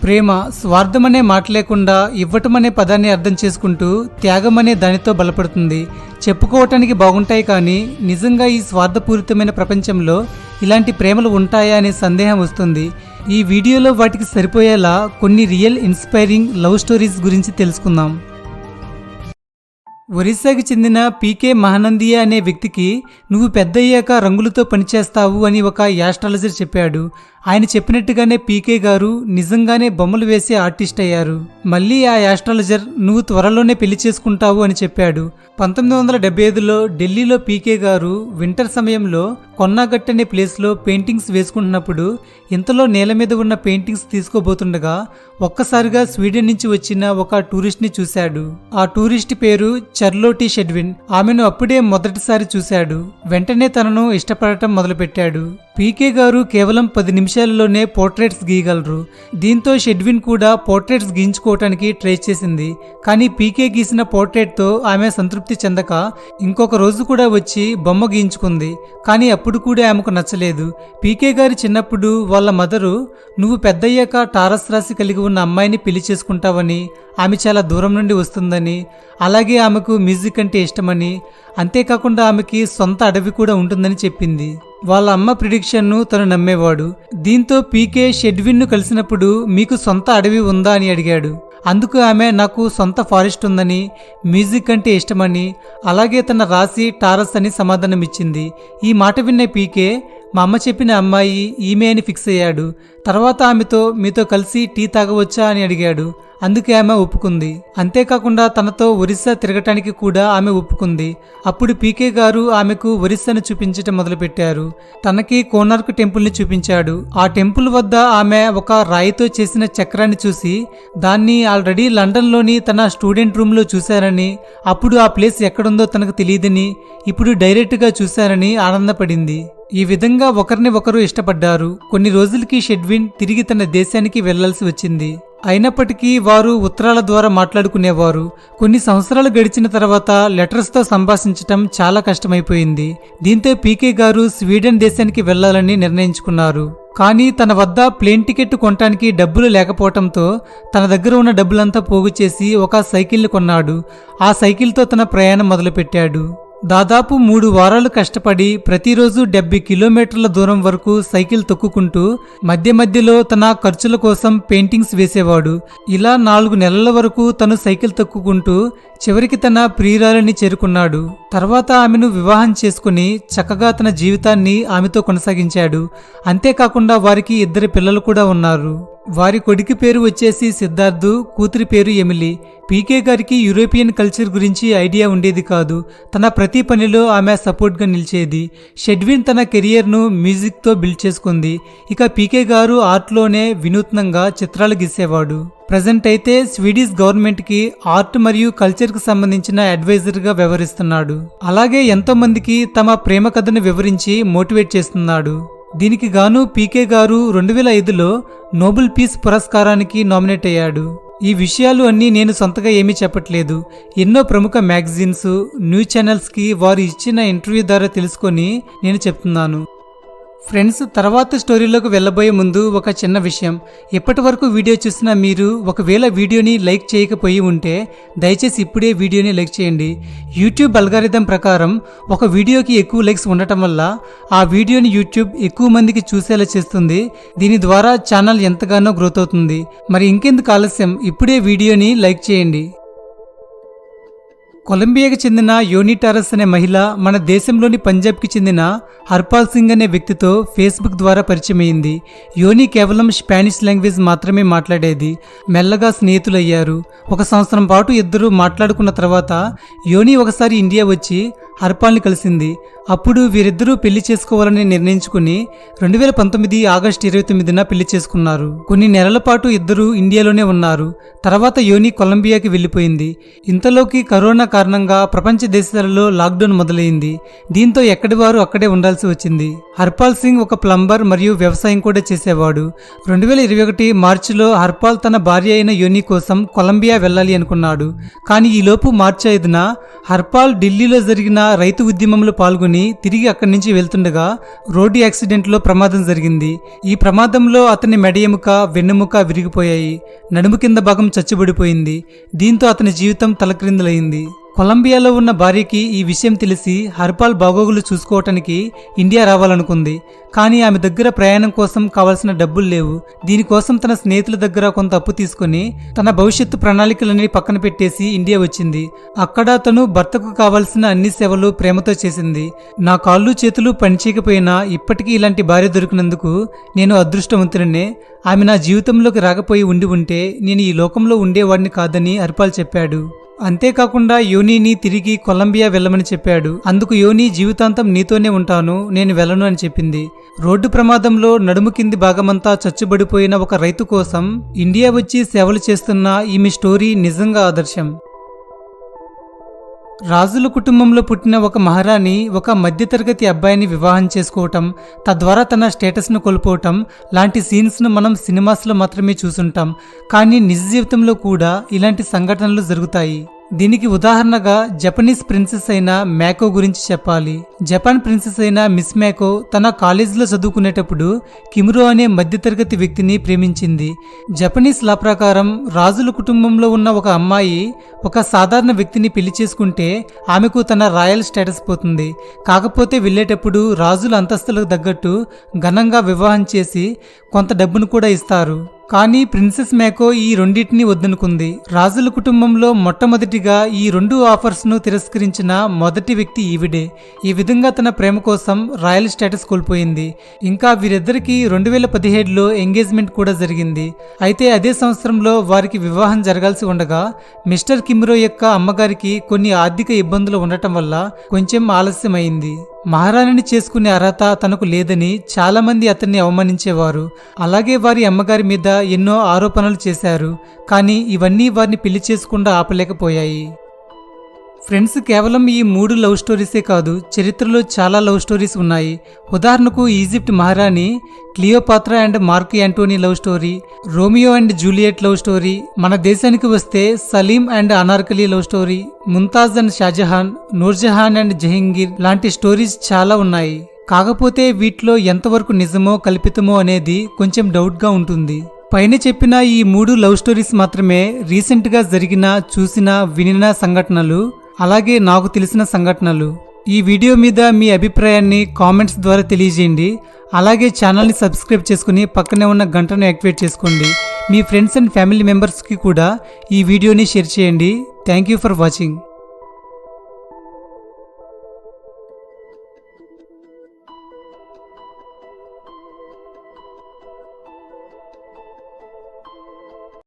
ప్రేమ స్వార్థమనే మాట లేకుండా ఇవ్వటమనే పదాన్ని అర్థం చేసుకుంటూ త్యాగమనే దానితో బలపడుతుంది. చెప్పుకోవటానికి బాగుంటాయి కానీ నిజంగా ఈ స్వార్థపూరితమైన ప్రపంచంలో ఇలాంటి ప్రేమలు ఉంటాయా అనే సందేహం వస్తుంది. ఈ వీడియోలో వాటికి సరిపోయేలా కొన్ని రియల్ ఇన్స్పైరింగ్ లవ్ స్టోరీస్ గురించి తెలుసుకుందాం. ఒరిస్సాకి చెందిన పీకే మహానందియా అనే వ్యక్తికి నువ్వు పెద్దయ్యాక రంగులతో పనిచేస్తావు అని ఒక యాస్ట్రాలజర్ చెప్పాడు. ఆయన చెప్పినట్టుగానే పీకే గారు నిజంగానే బొమ్మలు వేసే ఆర్టిస్ట్ అయ్యారు. మళ్ళీ ఆ యాస్ట్రాలజర్ నువ్వు త్వరలోనే పెళ్లి చేసుకుంటావు అని చెప్పాడు. 1975లో ఢిల్లీలో పీకే గారు వింటర్ సమయంలో కొన్నాగట్ అనే ప్లేస్లో పెయింటింగ్స్ వేసుకుంటున్నప్పుడు ఇంతలో నేల మీద ఉన్న పెయింటింగ్స్ తీసుకోబోతుండగా ఒక్కసారిగా స్వీడన్ నుంచి వచ్చిన ఒక టూరిస్ట్ ని చూశాడు. ఆ టూరిస్ట్ పేరు చర్లోటి షెడ్విన్. ఆమెను అప్పుడే మొదటిసారి చూశాడు. వెంటనే తనను ఇష్టపడటం మొదలుపెట్టాడు. పీకే గారు కేవలం 10 నిమిషాలలోనే పోర్ట్రేట్స్ గీయగలరు. దీంతో షెడ్విన్ కూడా పోర్ట్రేట్స్ గీయించుకోవటానికి ట్రై చేసింది. కానీ పీకే గీసిన పోర్ట్రేట్తో ఆమె సంతృప్తి చెందక ఇంకొక రోజు కూడా వచ్చి బొమ్మ గీయించుకుంది. కానీ అప్పుడు కూడా ఆమెకు నచ్చలేదు. పీకే గారి చిన్నప్పుడు వాళ్ళ మదరు నువ్వు పెద్దయ్యాక టారస్ రాశి కలిగి ఉన్న అమ్మాయిని పెళ్లి చేసుకుంటావని, ఆమె చాలా దూరం నుండి వస్తుందని, అలాగే ఆమెకు మ్యూజిక్ అంటే ఇష్టమని, అంతేకాకుండా ఆమెకి సొంత అడవి కూడా ఉంటుందని చెప్పింది. వాళ్ళ అమ్మ ప్రిడిక్షన్ను తను నమ్మేవాడు. దీంతో పీకే షెడ్విన్ను కలిసినప్పుడు మీకు సొంత అడవి ఉందా అని అడిగాడు. అందుకు ఆమె నాకు సొంత ఫారెస్ట్ ఉందని, మ్యూజిక్ అంటే ఇష్టమని, అలాగే తన రాశి టారస్ అని సమాధానం ఇచ్చింది. ఈ మాట విన్న పీకే మా అమ్మ చెప్పిన అమ్మాయి ఈమె అని ఫిక్స్ అయ్యాడు. తర్వాత ఆమెతో మీతో కలిసి టీ తాగవచ్చా అని అడిగాడు. అందుకే ఆమె ఒప్పుకుంది. అంతేకాకుండా తనతో ఒరిస్సా తిరగటానికి కూడా ఆమె ఒప్పుకుంది. అప్పుడు పీకే గారు ఆమెకు ఒరిస్సాను చూపించటం మొదలుపెట్టారు. తనకి కోనార్క్ టెంపుల్ని చూపించాడు. ఆ టెంపుల్ వద్ద ఆమె ఒక రాయితో చేసిన చక్రాన్ని చూసి దాన్ని ఆల్రెడీ లండన్లోని తన స్టూడెంట్ రూమ్లో చూశారని, అప్పుడు ఆ ప్లేస్ ఎక్కడుందో తనకు తెలియదని, ఇప్పుడు డైరెక్ట్గా చూశారని ఆనందపడింది. ఈ విధంగా ఒకరిని ఒకరు ఇష్టపడ్డారు. కొన్ని రోజులకి షెడ్విన్ తిరిగి తన దేశానికి వెళ్లాల్సి వచ్చింది. అయినప్పటికీ వారు ఉత్తరాల ద్వారా మాట్లాడుకునేవారు. కొన్ని సంవత్సరాలు గడిచిన తర్వాత లెటర్స్తో సంభాషించటం చాలా కష్టమైపోయింది. దీంతో పీకే గారు స్వీడన్ దేశానికి వెళ్లాలని నిర్ణయించుకున్నారు. కానీ తన వద్ద ప్లేన్ టికెట్ కొనటానికి డబ్బులు లేకపోవటంతో తన దగ్గర ఉన్న డబ్బులంతా పోగు చేసి ఒక సైకిల్ని కొన్నాడు. ఆ సైకిల్తో తన ప్రయాణం మొదలుపెట్టాడు. దాదాపు 3 వారాలు కష్టపడి ప్రతిరోజు 70 కిలోమీటర్ల దూరం వరకు సైకిల్ తొక్కుకుంటూ మధ్య మధ్యలో తన ఖర్చుల కోసం పెయింటింగ్స్ వేసేవాడు. ఇలా 4 నెలల వరకు తను సైకిల్ తొక్కుకుంటూ చివరికి తన ప్రియురాలిని చేరుకున్నాడు. తర్వాత ఆమెను వివాహం చేసుకుని చక్కగా తన జీవితాన్ని ఆమెతో కొనసాగించాడు. అంతేకాకుండా వారికి 2 పిల్లలు కూడా ఉన్నారు. వారి కొడుకు పేరు వచ్చేసి సిద్ధార్థ్, కూతురి పేరు ఎమిలీ. పీకే గారికి యూరోపియన్ కల్చర్ గురించి ఐడియా ఉండేది కాదు. తన ప్రతి పనిలో ఆమె సపోర్ట్గా నిలిచేది. షెడ్విన్ తన కెరియర్ను మ్యూజిక్తో బిల్డ్ చేసుకుంది. ఇక పీకే గారు ఆర్ట్లోనే వినూత్నంగా చిత్రాలు గీసేవాడు. ప్రజెంట్ అయితే స్వీడిష్ గవర్నమెంట్కి ఆర్ట్ మరియు కల్చర్కు సంబంధించిన అడ్వైజర్గా వ్యవహరిస్తున్నాడు. అలాగే ఎంతో మందికి తమ ప్రేమ కథను వివరించి మోటివేట్ చేస్తున్నాడు. దీనికి గాను పీకే గారు 2005లో నోబెల్ పీస్ పురస్కారానికి నామినేట్ అయ్యాడు. ఈ విషయాలు అన్నీ నేను సొంతగా ఏమీ చెప్పట్లేదు. ఎన్నో ప్రముఖ మ్యాగజైన్స్, న్యూస్ ఛానల్స్కి వారు ఇచ్చిన ఇంటర్వ్యూ ద్వారా తెలుసుకొని నేను చెప్తున్నాను. ఫ్రెండ్స్, తర్వాత స్టోరీలోకి వెళ్ళబోయే ముందు ఒక చిన్న విషయం. ఎప్పటి వరకు వీడియో చూసినా మీరు ఒకవేళ వీడియోని లైక్ చేయకపోయి ఉంటే దయచేసి ఇప్పుడే వీడియోని లైక్ చేయండి. యూట్యూబ్ అల్గారిథం ప్రకారం ఒక వీడియోకి ఎక్కువ లైక్స్ ఉండటం వల్ల ఆ వీడియోని యూట్యూబ్ ఎక్కువ మందికి చూసేలా చేస్తుంది. దీని ద్వారా ఛానల్ ఎంతగానో గ్రోత్ అవుతుంది. మరి ఇంకెందుకు ఆలస్యం, ఇప్పుడే వీడియోని లైక్ చేయండి. కొలంబియాకి చెందిన యోని టారస్ అనే మహిళ మన దేశంలోని పంజాబ్కి చెందిన హర్పాల్ సింగ్ అనే వ్యక్తితో ఫేస్బుక్ ద్వారా పరిచయమైంది. యోని కేవలం స్పానిష్ లాంగ్వేజ్ మాత్రమే మాట్లాడేది. మెల్లగా స్నేహితులయ్యారు. 1 సంవత్సరం పాటు ఇద్దరు మాట్లాడుకున్న తర్వాత యోని ఒకసారి ఇండియా వచ్చి హర్పాల్ని కలిసింది. అప్పుడు వీరిద్దరూ పెళ్లి చేసుకోవాలని నిర్ణయించుకుని 2019 ఆగస్టు 29న పెళ్లి చేసుకున్నారు. కొన్ని నెలల పాటు ఇద్దరు ఇండియాలోనే ఉన్నారు. తర్వాత యోని కొలంబియాకి వెళ్లిపోయింది. ఇంతలోకి కరోనా కారణంగా ప్రపంచ దేశాలలో లాక్డౌన్ మొదలైంది. దీంతో ఎక్కడి వారు అక్కడే ఉండాల్సి వచ్చింది. హర్పాల్ సింగ్ ఒక ప్లంబర్ మరియు వ్యవసాయం కూడా చేసేవాడు. 2021 మార్చిలో హర్పాల్ తన భార్య అయిన యోని కోసం కొలంబియా వెళ్ళాలి అనుకున్నాడు. కానీ ఈలోపు మార్చి 5న హర్పాల్ ఢిల్లీలో జరిగిన రైతు ఉద్యమంలో పాల్గొని తిరిగి అక్కడి నుంచి వెళ్తుండగా రోడ్డు యాక్సిడెంట్లో ప్రమాదం జరిగింది. ఈ ప్రమాదంలో అతని మెడ ఎముక, వెన్నెముక విరిగిపోయాయి. నడుము కింద భాగం చచ్చుబడిపోయింది. దీంతో అతని జీవితం తలక్రిందులైంది. కొలంబియాలో ఉన్న భార్యకి ఈ విషయం తెలిసి హర్పాల్ బాగోగులు చూసుకోవటానికి ఇండియా రావాలనుకుంది. కానీ ఆమె దగ్గర ప్రయాణం కోసం కావాల్సిన డబ్బులు లేవు. దీనికోసం తన స్నేహితుల దగ్గర కొంత అప్పు తీసుకుని తన భవిష్యత్తు ప్రణాళికలని పక్కన పెట్టేసి ఇండియా వచ్చింది. అక్కడ తను భర్తకు కావాల్సిన అన్ని సేవలు ప్రేమతో చేసింది. నా కాళ్ళు చేతులు పనిచేయకపోయినా ఇప్పటికీ ఇలాంటి భార్య దొరికినందుకు నేను అదృష్టవంతుడినే. ఆమె నా జీవితంలోకి రాకపోయి ఉంటే నేను ఈ లోకంలో ఉండేవాడిని కాదని హర్పాల్ చెప్పాడు. అంతేకాకుండా యోనీని తిరిగి కొలంబియా వెళ్ళమని చెప్పాడు. అందుకు యోని జీవితాంతం నీతోనే ఉంటాను, నేను వెళ్ళను అని చెప్పింది. రోడ్డు ప్రమాదంలో నడుము కింది భాగమంతా చచ్చుబడిపోయిన ఒక రైతు కోసం ఇండియా వచ్చి సేవలు చేస్తున్న ఈమె స్టోరీ నిజంగా ఆదర్శం. రాజుల కుటుంబంలో పుట్టిన ఒక మహారాణి ఒక మధ్యతరగతి అబ్బాయిని వివాహం చేసుకోవటం, తద్వారా తన స్టేటస్ను కోల్పోవటం లాంటి సీన్స్ను మనం సినిమాస్లో మాత్రమే చూసుంటాం. కానీ నిజ జీవితంలో కూడా ఇలాంటి సంఘటనలు జరుగుతాయి. దీనికి ఉదాహరణగా జపనీస్ ప్రిన్సెస్ అయిన మ్యాకో గురించి చెప్పాలి. జపాన్ ప్రిన్సెస్ అయిన మిస్ మ్యాకో తన కాలేజీలో చదువుకునేటప్పుడు కిమురో అనే మధ్యతరగతి వ్యక్తిని ప్రేమించింది. జపనీస్ లా ప్రకారం రాజుల కుటుంబంలో ఉన్న ఒక అమ్మాయి ఒక సాధారణ వ్యక్తిని పెళ్లి చేసుకుంటే ఆమెకు తన రాయల్ స్టేటస్ పోతుంది. కాకపోతే వెళ్ళేటప్పుడు రాజుల అంతస్తులకు తగ్గట్టు ఘనంగా వివాహం చేసి కొంత డబ్బును కూడా ఇస్తారు. కానీ ప్రిన్సెస్ మ్యాకో ఈ రెండింటినీ వద్దనుకుంది. రాజుల కుటుంబంలో మొట్టమొదటిగా ఈ రెండు ఆఫర్స్ను తిరస్కరించిన మొదటి వ్యక్తి ఈవిడే. ఈ విధంగా తన ప్రేమ కోసం రాయల్ స్టేటస్ కోల్పోయింది. ఇంకా వీరిద్దరికీ 2017లో ఎంగేజ్మెంట్ కూడా జరిగింది. అయితే అదే సంవత్సరంలో వారికి వివాహం జరగాల్సి ఉండగా మిస్టర్ కిమురో యొక్క అమ్మగారికి కొన్ని ఆర్థిక ఇబ్బందులు ఉండటం వల్ల కొంచెం ఆలస్యమైంది. మహారాణిని చేసుకునే అర్హత తనకు లేదని చాలా మంది అతన్ని అవమానించేవారు. అలాగే వారి అమ్మగారి మీద ఎన్నో ఆరోపణలు చేశారు. కానీ ఇవన్నీ వారిని పెళ్లి చేసుకుండా ఆపలేకపోయాయి. ఫ్రెండ్స్, కేవలం ఈ 3 లవ్ స్టోరీసే కాదు, చరిత్రలో చాలా లవ్ స్టోరీస్ ఉన్నాయి. ఉదాహరణకు ఈజిప్ట్ మహారాణి Cleopatra and Mark Antony love story, Romeo and Juliet love story, మన దేశానికి వస్తే Salim and Anarkali love story, Mumtaz and Shah Jahan, Nur Jahan and Jahangir లాంటి స్టోరీస్ చాలా ఉన్నాయి. కాకపోతే వీటిలో ఎంతవరకు నిజమో కల్పితమో అనేది కొంచెం డౌట్గా ఉంటుంది. పైన చెప్పిన ఈ 3 లవ్ స్టోరీస్ మాత్రమే రీసెంట్గా జరిగిన, చూసిన, వినిన సంఘటనలు, అలాగే నాకు తెలిసిన సంఘటనలు. ఈ వీడియో మీద మీ అభిప్రాయాన్ని కామెంట్స్ ద్వారా తెలియజేయండి. అలాగే ఛానల్ని సబ్స్క్రైబ్ చేసుకుని పక్కనే ఉన్న గంటను యాక్టివేట్ చేసుకోండి. మీ ఫ్రెండ్స్ అండ్ ఫ్యామిలీ మెంబర్స్కి కూడా ఈ వీడియోని షేర్ చేయండి. Thank you for watching.